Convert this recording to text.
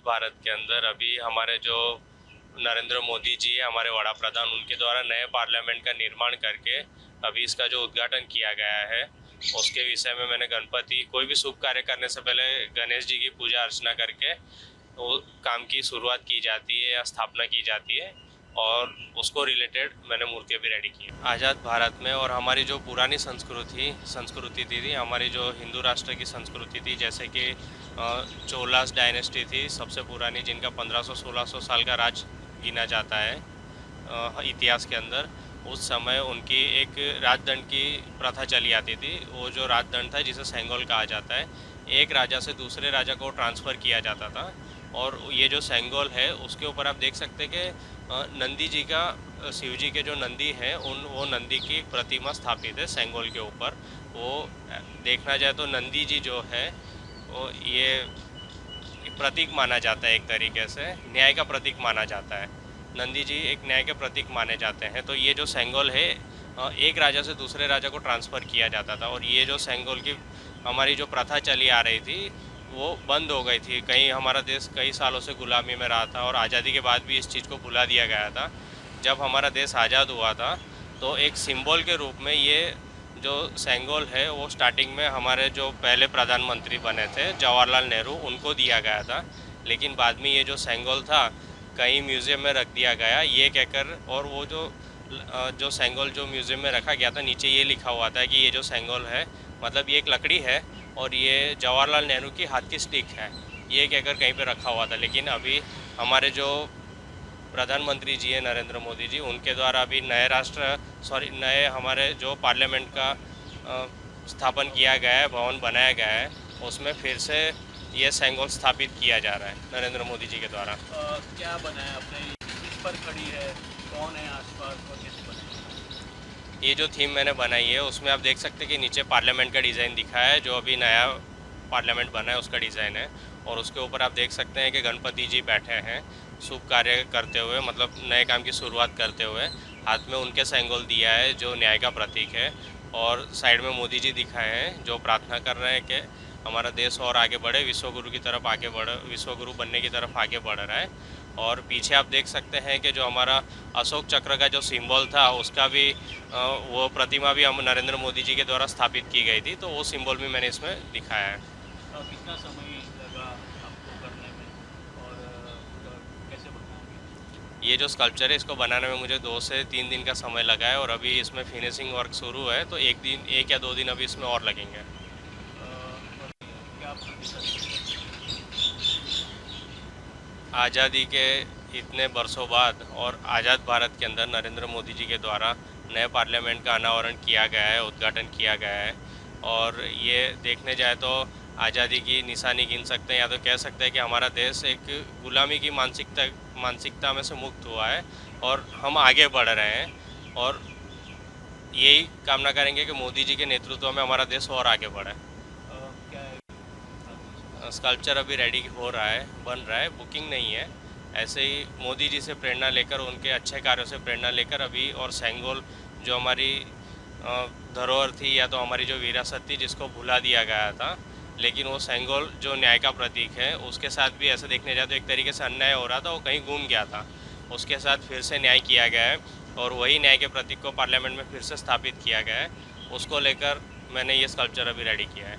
भारत के अंदर अभी हमारे जो नरेंद्र मोदी जी है, हमारे वड़ा प्रधान, उनके द्वारा नए पार्लियामेंट का निर्माण करके अभी इसका जो उद्घाटन किया गया है उसके विषय में मैंने गणपति कोई भी शुभ कार्य करने से पहले गणेश जी की पूजा अर्चना करके वो काम की शुरुआत की जाती है या स्थापना की जाती है और उसको रिलेटेड मैंने मूर्तियाँ भी रेडी की है। आज़ाद भारत में और हमारी जो पुरानी संस्कृति थी हमारी जो हिंदू राष्ट्र की संस्कृति थी, जैसे कि चोलास डायनेस्टी थी सबसे पुरानी, जिनका 1500-1600 साल का राज गिना जाता है इतिहास के अंदर। उस समय उनकी एक राजदंड की प्रथा चली आती थी। वो जो राजदंड था जिसे सेंगोल कहा जाता है, एक राजा से दूसरे राजा को ट्रांसफ़र किया जाता था। और ये जो सेंगोल है उसके ऊपर आप देख सकते हैं कि नंदी जी का, शिव जी के जो नंदी हैं वो नंदी की प्रतिमा स्थापित है सेंगोल के ऊपर। वो देखना जाए तो नंदी जी जो है वो ये प्रतीक माना जाता है, एक तरीके से न्याय का प्रतीक माना जाता है। नंदी जी एक न्याय के प्रतीक माने जाते हैं। तो ये जो सेंगोल है एक राजा से दूसरे राजा को ट्रांसफ़र किया जाता था और ये जो सेंगोल की हमारी जो प्रथा चली आ रही थी वो बंद हो गई थी। कहीं हमारा देश कई सालों से गुलामी में रहा था और आज़ादी के बाद भी इस चीज़ को भुला दिया गया था। जब हमारा देश आज़ाद हुआ था तो एक सिंबल के रूप में ये जो सेंगोल है वो स्टार्टिंग में हमारे जो पहले प्रधानमंत्री बने थे जवाहरलाल नेहरू, उनको दिया गया था। लेकिन बाद में ये जो सेंगोल था कहीं म्यूज़ियम में रख दिया गया ये कहकर, और वो जो सेंगोल जो म्यूज़ियम में रखा गया था नीचे ये लिखा हुआ था कि ये जो सेंगोल है मतलब ये एक लकड़ी है और ये जवाहरलाल नेहरू की हाथ की स्टिक है, ये कहकर कहीं पे रखा हुआ था। लेकिन अभी हमारे जो प्रधानमंत्री जी हैं नरेंद्र मोदी जी, उनके द्वारा अभी नए हमारे जो पार्लियामेंट का स्थापन किया गया है, भवन बनाया गया है, उसमें फिर से ये सेंगोल स्थापित किया जा रहा है नरेंद्र मोदी जी के द्वारा। क्या बनाया आपने, किस पर खड़ी है, कौन है आसपास और कैसे बनाई? ये जो थीम मैंने बनाई है उसमें आप देख सकते हैं कि नीचे पार्लियामेंट का डिज़ाइन दिखा है, जो अभी नया पार्लियामेंट बना है उसका डिज़ाइन है। और उसके ऊपर आप देख सकते हैं कि गणपति जी बैठे हैं शुभ कार्य करते हुए, मतलब नए काम की शुरुआत करते हुए। हाथ में उनके सेंगोल दिया है जो न्याय का प्रतीक है और साइड में मोदी जी दिखाए हैं जो प्रार्थना कर रहे हैं कि हमारा देश और आगे बढ़े, विश्वगुरु की तरफ आगे बढ़े, विश्वगुरु बनने की तरफ आगे बढ़ रहा है। और पीछे आप देख सकते हैं कि जो हमारा अशोक चक्र का जो सिंबल था उसका भी वो प्रतिमा भी हम नरेंद्र मोदी जी के द्वारा स्थापित की गई थी, तो वो सिंबल भी मैंने इसमें दिखाया है। कितना समय लगा आपको करने में और कैसे बनाया? ये जो स्कल्पचर है इसको बनाने में मुझे 2 से 3 दिन का समय लगा है और अभी इसमें फिनिशिंग वर्क शुरू है, तो 1 या 2 दिन अभी इसमें और लगेंगे। और क्या प्रतिशत? आज़ादी के इतने बरसों बाद और आज़ाद भारत के अंदर नरेंद्र मोदी जी के द्वारा नए पार्लियामेंट का अनावरण किया गया है, उद्घाटन किया गया है। और ये देखने जाए तो आज़ादी की निशानी गिन सकते हैं, या तो कह सकते हैं कि हमारा देश एक गुलामी की मानसिकता में से मुक्त हुआ है और हम आगे बढ़ रहे हैं। और यही कामना करेंगे कि मोदी जी के नेतृत्व में हमारा देश और आगे बढ़े। क्या है? स्कल्पचर अभी रेडी हो रहा है, बन रहा है, बुकिंग नहीं है। ऐसे ही मोदी जी से प्रेरणा लेकर, उनके अच्छे कार्यों से प्रेरणा लेकर अभी, और सेंगोल जो हमारी धरोहर थी या तो हमारी जो विरासत थी जिसको भुला दिया गया था, लेकिन वो सेंगोल जो न्याय का प्रतीक है उसके साथ भी ऐसे देखने जाए तो एक तरीके से अन्याय हो रहा था, वो कहीं गुम गया था, उसके साथ फिर से न्याय किया गया है और वही न्याय के प्रतीक को पार्लियामेंट में फिर से स्थापित किया गया है। उसको लेकर मैंने ये स्कल्पचर अभी रेडी किया है।